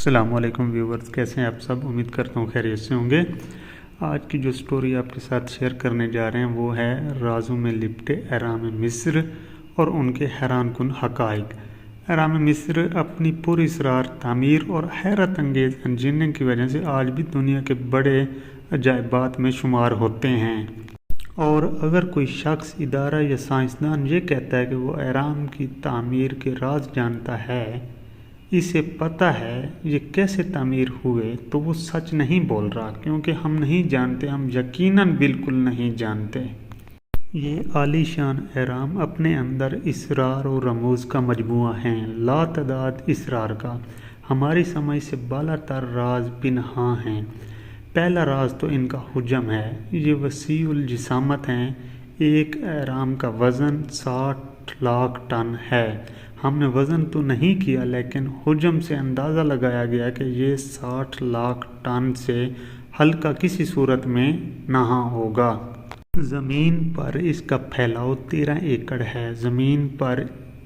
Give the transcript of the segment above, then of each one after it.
السلام علیکم ویورز، کیسے ہیں آپ سب؟ امید کرتا ہوں خیریت سے ہوں گے۔ آج کی جو سٹوری آپ کے ساتھ شیئر کرنے جا رہے ہیں وہ ہے رازوں میں لپٹے اہرام مصر اور ان کے حیران کن حقائق۔ اہرام مصر اپنی پر اسرار تعمیر اور حیرت انگیز انجینئرنگ کی وجہ سے آج بھی دنیا کے بڑے عجائبات میں شمار ہوتے ہیں، اور اگر کوئی شخص، ادارہ یا سائنسدان یہ کہتا ہے کہ وہ اہرام کی تعمیر کے راز جانتا ہے، اسے پتہ ہے یہ کیسے تعمیر ہوئے، تو وہ سچ نہیں بول رہا، کیونکہ ہم نہیں جانتے، ہم یقیناً بالکل نہیں جانتے۔ یہ عالی شان اہرام اپنے اندر اسرار و رموز کا مجموعہ ہیں، لا تعداد اسرار کا۔ ہماری سمجھ سے بالا تر راز پنہاں ہیں۔ پہلا راز تو ان کا حجم ہے۔ یہ وسیع الجسامت ہیں۔ ایک اہرام کا وزن 60 لاکھ ٹن ہے۔ ہم نے وزن تو نہیں کیا، لیکن حجم سے اندازہ لگایا گیا کہ یہ 60 لاکھ ٹن سے ہلکا کسی صورت میں نہ ہوگا۔ زمین پر اس کا پھیلاؤ 13 ایکڑ ہے۔ زمین پر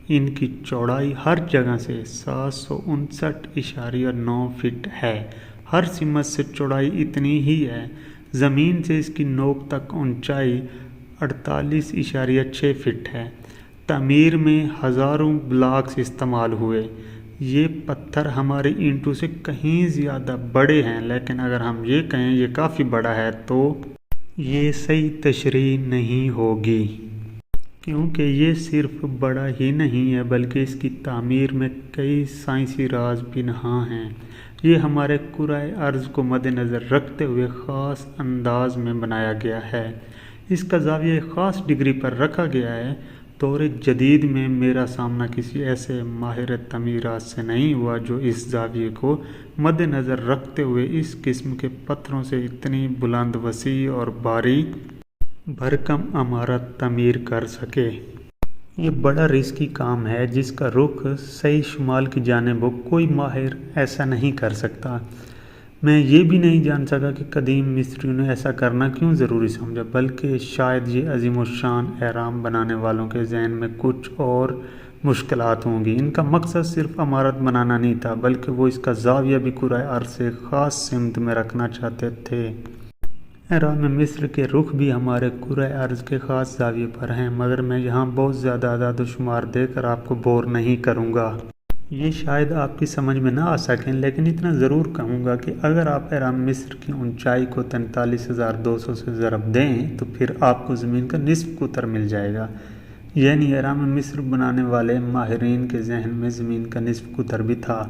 ان کی چوڑائی ہر جگہ سے 759.9 فٹ ہے۔ ہر سمت سے چوڑائی اتنی ہی ہے۔ زمین سے اس کی نوک تک اونچائی 48.6 فٹ ہے۔ تعمیر میں ہزاروں بلاکس استعمال ہوئے۔ یہ پتھر ہمارے اینٹوں سے کہیں زیادہ بڑے ہیں، لیکن اگر ہم یہ کہیں یہ کافی بڑا ہے تو یہ صحیح تشریح نہیں ہوگی، کیونکہ یہ صرف بڑا ہی نہیں ہے بلکہ اس کی تعمیر میں کئی سائنسی راز پنہاں ہیں۔ یہ ہمارے کرۂ ارض کو مد نظر رکھتے ہوئے خاص انداز میں بنایا گیا ہے۔ اس کا زاویہ ایک خاص ڈگری پر رکھا گیا ہے۔ دور جدید میں میرا سامنا کسی ایسے ماہر تعمیرات سے نہیں ہوا جو اس زاویے کو مد نظر رکھتے ہوئے اس قسم کے پتھروں سے اتنی بلند، وسیع اور بھاری بھرکم عمارت تعمیر کر سکے۔ یہ بڑا رسکی کام ہے جس کا رخ صحیح شمال کی جانب ہو۔ کوئی ماہر ایسا نہیں کر سکتا۔ میں یہ بھی نہیں جان سکا کہ قدیم مصریوں نے ایسا کرنا کیوں ضروری سمجھا، بلکہ شاید یہ عظیم الشان اہرام بنانے والوں کے ذہن میں کچھ اور مشکلات ہوں گی۔ ان کا مقصد صرف عمارت بنانا نہیں تھا، بلکہ وہ اس کا زاویہ بھی کرۂ ارض سے خاص سمت میں رکھنا چاہتے تھے۔ اہرام مصر کے رخ بھی ہمارے کرۂ ارض کے خاص زاویے پر ہیں، مگر میں یہاں بہت زیادہ اعداد و شمار دے کر آپ کو بور نہیں کروں گا۔ یہ شاید آپ کی سمجھ میں نہ آ سکیں، لیکن اتنا ضرور کہوں گا کہ اگر آپ اہرام مصر کی اونچائی کو 43,200 سے ضرب دیں تو پھر آپ کو زمین کا نصف قطر مل جائے گا۔ یعنی اہرام مصر بنانے والے ماہرین کے ذہن میں زمین کا نصف قطر بھی تھا۔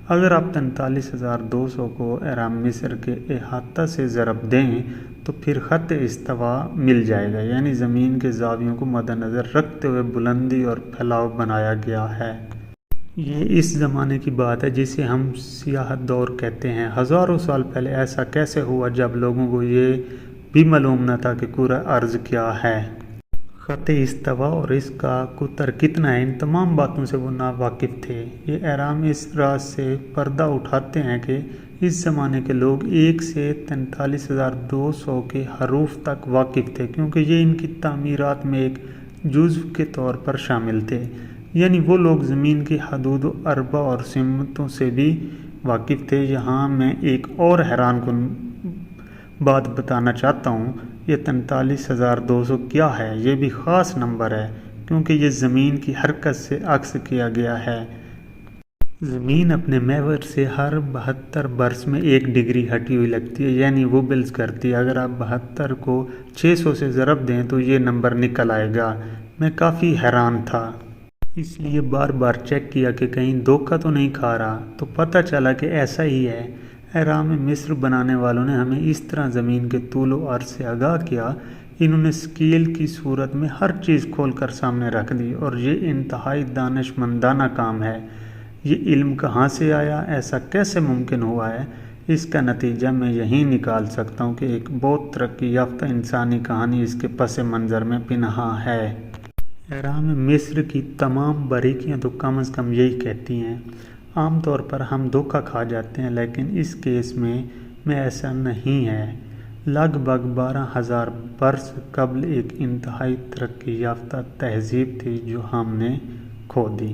اگر آپ 43,200 کو اہرام مصر کے احاطہ سے ضرب دیں تو پھر خط استوا مل جائے گا، یعنی زمین کے زاویوں کو مد نظر رکھتے ہوئے بلندی اور پھیلاؤ بنایا گیا ہے۔ یہ اس زمانے کی بات ہے جسے ہم سیاحت دور کہتے ہیں۔ ہزاروں سال پہلے ایسا کیسے ہوا جب لوگوں کو یہ بھی معلوم نہ تھا کہ کرۂ ارض کیا ہے، خط استوا اور اس کا قطر کتنا ہے؟ ان تمام باتوں سے وہ ناواقف تھے۔ یہ اہرام اس راز سے پردہ اٹھاتے ہیں کہ اس زمانے کے لوگ 1 سے 43,200 کے حروف تک واقف تھے، کیونکہ یہ ان کی تعمیرات میں ایک جزو کے طور پر شامل تھے۔ یعنی وہ لوگ زمین کی حدود و ارباع اور سمتوں سے بھی واقف تھے۔ یہاں میں ایک اور حیران کن بات بتانا چاہتا ہوں۔ یہ 43,200 کیا ہے؟ یہ بھی خاص نمبر ہے، کیونکہ یہ زمین کی حرکت سے عکس کیا گیا ہے۔ زمین اپنے محور سے ہر 72 برس میں 1 ڈگری ہٹی ہوئی لگتی ہے، یعنی وہ بلز کرتی ہے۔ اگر آپ 72 کو 600 سے ضرب دیں تو یہ نمبر نکل آئے گا۔ میں کافی حیران تھا، اس لیے بار بار چیک کیا کہ کہیں دھوکہ تو نہیں کھا رہا، تو پتہ چلا کہ ایسا ہی ہے۔ اہرام مصر بنانے والوں نے ہمیں اس طرح زمین کے طول و عرض سے آگاہ کیا۔ انہوں نے اسکیل کی صورت میں ہر چیز کھول کر سامنے رکھ دی، اور یہ انتہائی دانش مندانہ کام ہے۔ یہ علم کہاں سے آیا؟ ایسا کیسے ممکن ہوا ہے؟ اس کا نتیجہ میں یہی نکال سکتا ہوں کہ ایک بہت ترقی یافتہ انسانی کہانی اس کے پس منظر میں پنہاں ہے۔ اہرام مصر کی تمام باریکیاں تو کم از کم یہی کہتی ہیں۔ عام طور پر ہم دھوکہ کھا جاتے ہیں، لیکن اس کیس میں ایسا نہیں ہے۔ لگ بھگ 12,000 برس قبل ایک انتہائی ترقی یافتہ تہذیب تھی جو ہم نے کھو دی۔